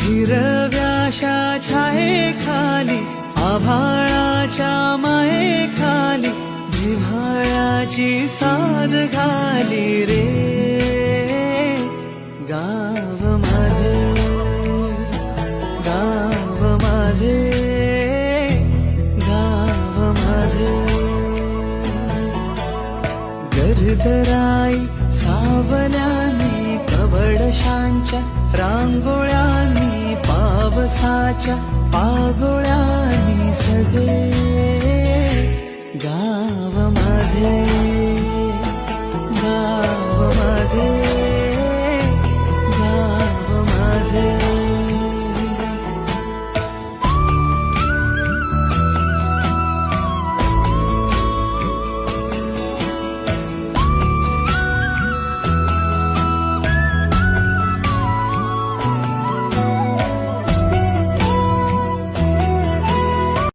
हिरव्याशा छायेखाली आभाळाच्या मायेखाली जिव्हाळ्याची साद घाली रे गाव माझे गाव माझे गाव माझे गरगराई सावल्यानी कवडशांच्या रांगोळ्यांनी पावसाच्या पागोळ्यांनी सजे गाव माझे गाव माझे